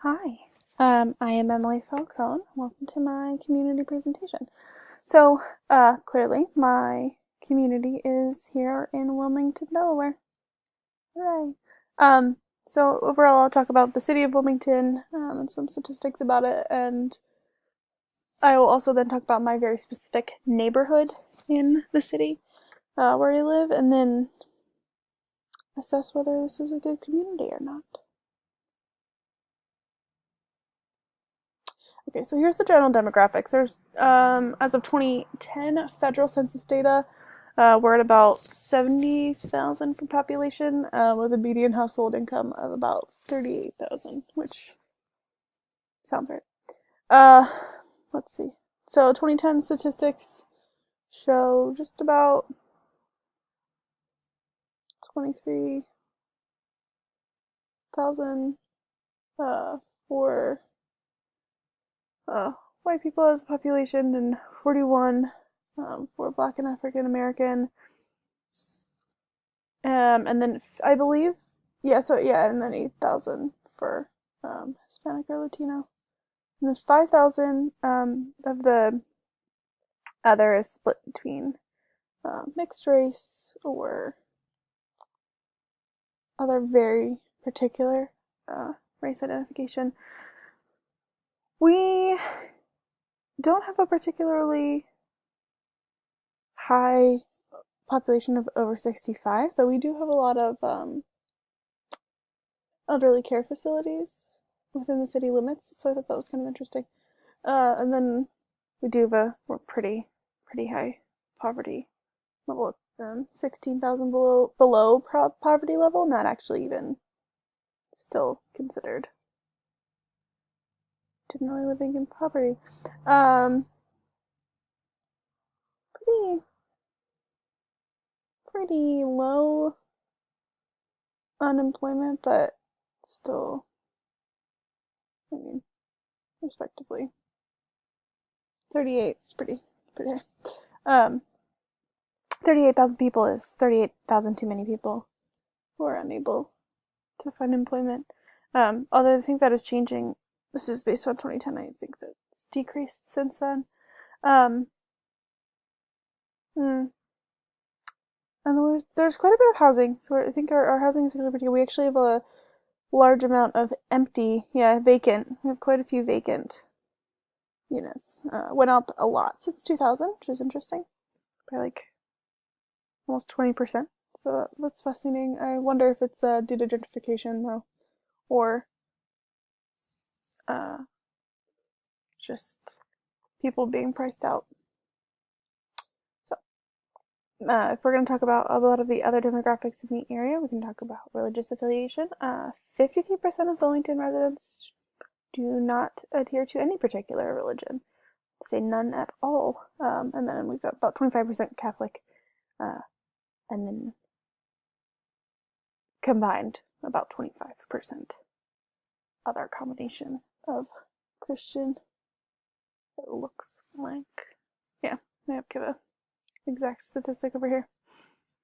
Hi, I am Emily Falcone. Welcome to my community presentation. So, clearly, my community is here in Wilmington, Delaware. Hooray! Um, so overall, I'll talk about the city of Wilmington and some statistics about it, and I will also then talk about my very specific neighborhood in the city where I live, and then assess whether this is a good community or not. Okay, so here's the general demographics. There's, as of 2010 federal census data, we're at about 70,000 for population, with a median household income of about 38,000, which sounds right. Uh, let's see. So 2010 statistics show just about 23,000 for white people as a population, and 41 for Black and African American. And then I believe, and then 8,000 for Hispanic or Latino. And then 5,000 of the other is split between mixed race or other very particular race identification. We don't have a particularly high population of over 65, but we do have a lot of elderly care facilities within the city limits, so I thought that was kind of interesting. And then we do have we're pretty high poverty level, 16,000 below poverty level, not actually even still considered generally living in poverty. Um, pretty low unemployment, but still, I mean, respectively, 38 is pretty high. 38,000 people is 38,000 too many people who are unable to find employment. Although I think that is changing. This is based on 2010. I think that it's decreased since then. Um, hmm. And there's quite a bit of housing. So I think our housing is really pretty good. We actually have a large amount of vacant. We have quite a few vacant units. Went up a lot since 2000, which is interesting. By like almost 20%. So that's fascinating. I wonder if it's due to gentrification though, or uh, just people being priced out. So, if we're going to talk about a lot of the other demographics in the area, we can talk about religious affiliation. 53% of Wilmington residents do not adhere to any particular religion. Say none at all. And then we've got about 25% Catholic, and then combined about 25% other combination of Christian. It looks like, yeah, I have to give a exact statistic over here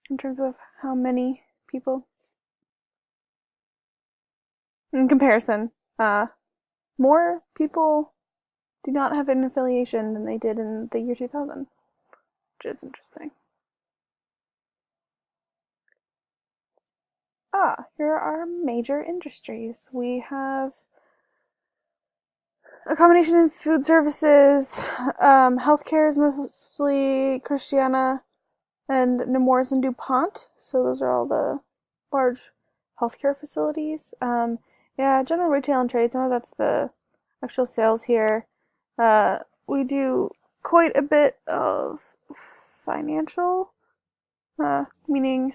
in terms of how many people in comparison. More people do not have an affiliation than they did in the year 2000, which is interesting. Here are our major industries. We have a combination in food services. Healthcare is mostly Christiana and Nemours and DuPont. So those are all the large healthcare facilities. General retail and trade. Some of that's the actual sales here. We do quite a bit of financial, meaning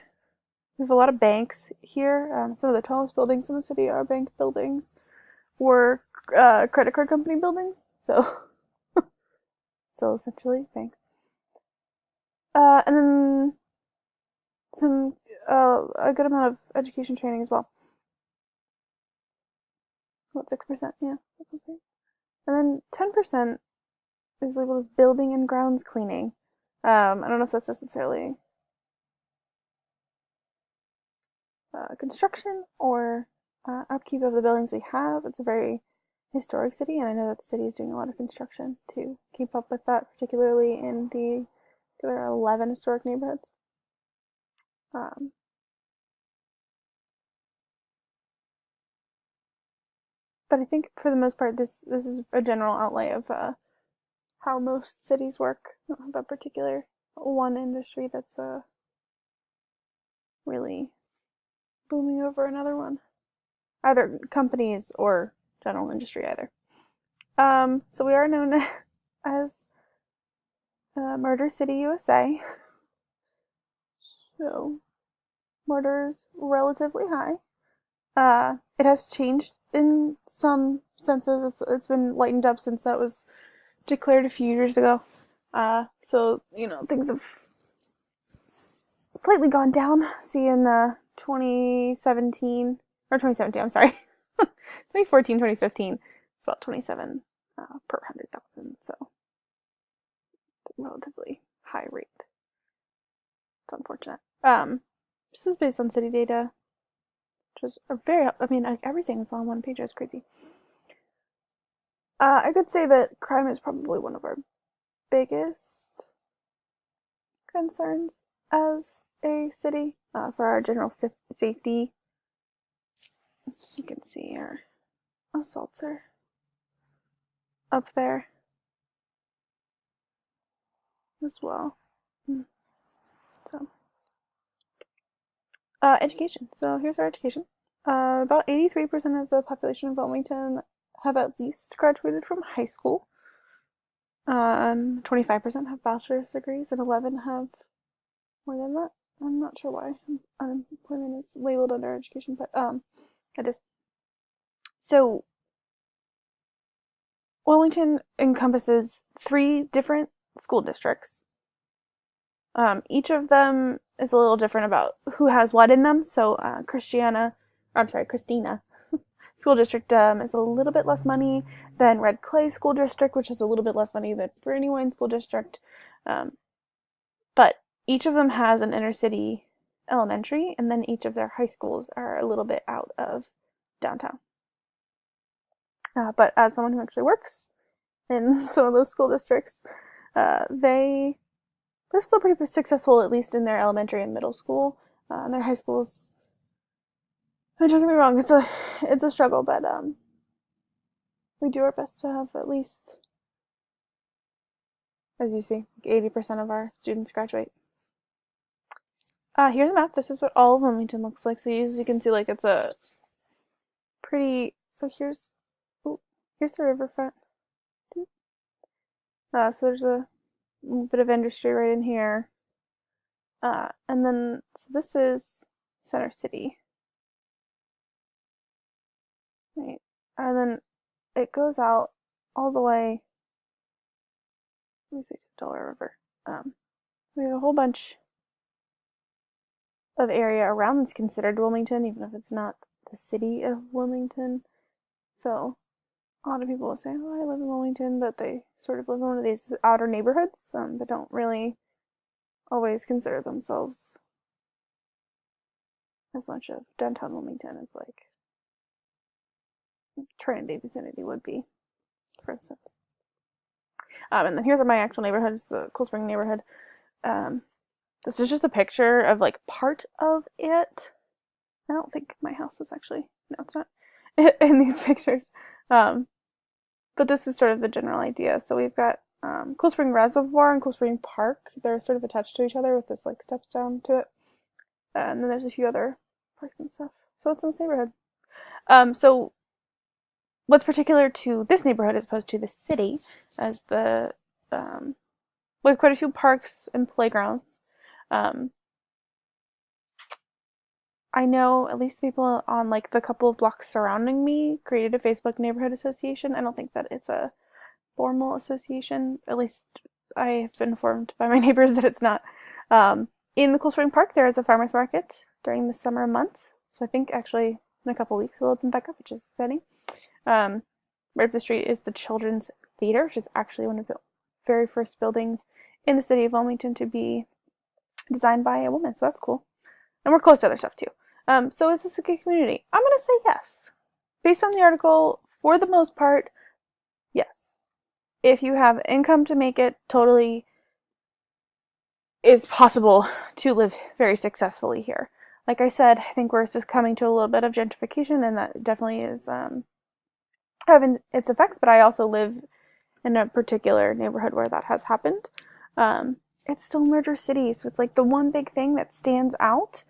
we have a lot of banks here. Some of the tallest buildings in the city are bank buildings or credit card company buildings. So, still essentially banks. And then some a good amount of education training as well. About 6%, yeah, that's okay. And then 10% is labeled as building and grounds cleaning. I don't know if that's necessarily construction or upkeep of the buildings we have. It's a very historic city, and I know that the city is doing a lot of construction to keep up with that, particularly in there are 11 historic neighborhoods. Um, but I think for the most part, this is a general outlay of how most cities work. I don't have a particular one industry that's really booming over another one, either companies or general industry either. So we are known as Murder City, USA. So murder is relatively high. It has changed in some senses. It's been lightened up since that was declared a few years ago. So things have slightly gone down. See, in 2017 or 2017, I'm sorry, 2014, 2015, it's about 27 per 100,000. So it's a relatively high rate. It's unfortunate. This is based on city data, which is everything's on one page. That's crazy. I could say that crime is probably one of our biggest concerns as a city for our general safety. You can see our assaults are up there as well. So, education. So here's our education. About 83% of the population of Wilmington have at least graduated from high school. 25% have bachelor's degrees, and 11 have more than that. I'm not sure why unemployment is labeled under education, but it is. So Wilmington encompasses 3 different school districts. Each of them is a little different about who has what in them. So Christina School District is a little bit less money than Red Clay School District, which is a little bit less money than Brandywine School District. But each of them has an inner city elementary, and then each of their high schools are a little bit out of downtown. But as someone who actually works in some of those school districts, they're still pretty successful, at least in their elementary and middle school. And their high schools, don't get me wrong, it's a struggle, but we do our best to have at least, as you see, 80% of our students graduate. Here's a map. This is what all of Wilmington looks like. So as you can see, like, it's a pretty. So here's the riverfront. So there's a bit of industry right in here. And then, so this is Center City. Right. And then it goes out all the way, let me see, to Delaware River. We have a whole bunch of area around that's considered Wilmington, even if it's not the city of Wilmington. So a lot of people will say, oh, I live in Wilmington, but they sort of live in one of these outer neighborhoods, but don't really always consider themselves as much of downtown Wilmington as, like, Trinity vicinity would be, for instance. And then here's my actual neighborhood. It's the Cool Spring neighborhood. This is just a picture of, like, part of it. I don't think my house is actually, no, it's not in these pictures. But this is sort of the general idea. So we've got Cool Spring Reservoir and Cool Spring Park. They're sort of attached to each other with this, like, steps down to it. And then there's a few other parks and stuff. So it's in this neighborhood. So what's particular to this neighborhood as opposed to the city, as we have quite a few parks and playgrounds. I know at least people on, like, the couple of blocks surrounding me created a Facebook neighborhood association. I don't think that it's a formal association. At least I have been informed by my neighbors that it's not. In the Cool Spring Park, there is a farmer's market during the summer months. So I think actually in a couple of weeks it'll open back up, which is exciting. Right up the street is the Children's Theater, which is actually one of the very first buildings in the city of Wilmington to be designed by a woman. So that's cool. And we're close to other stuff too. So is this a good community? I'm going to say yes. Based on the article, for the most part, yes. If you have income to make it, totally is possible to live very successfully here. Like I said, I think we're just coming to a little bit of gentrification, and that definitely is having its effects. But I also live in a particular neighborhood where that has happened. It's still merger cities, so it's like the one big thing that stands out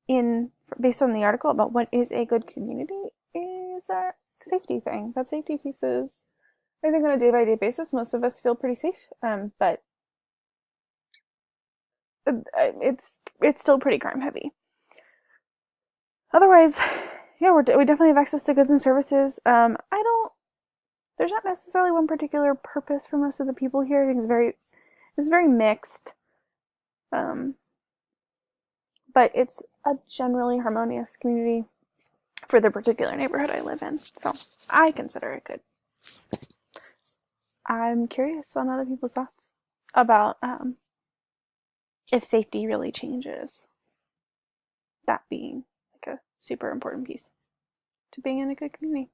in based on the article about what is a good community is that safety thing. That safety piece is, I think, on a day-by-day basis, most of us feel pretty safe, but it's still pretty crime heavy. Otherwise, yeah, we definitely have access to goods and services. I don't. There's not necessarily one particular purpose for most of the people here. I think it's very mixed. But it's a generally harmonious community for the particular neighborhood I live in. So I consider it good. I'm curious on other people's thoughts about if safety really changes, that being like a super important piece to being in a good community.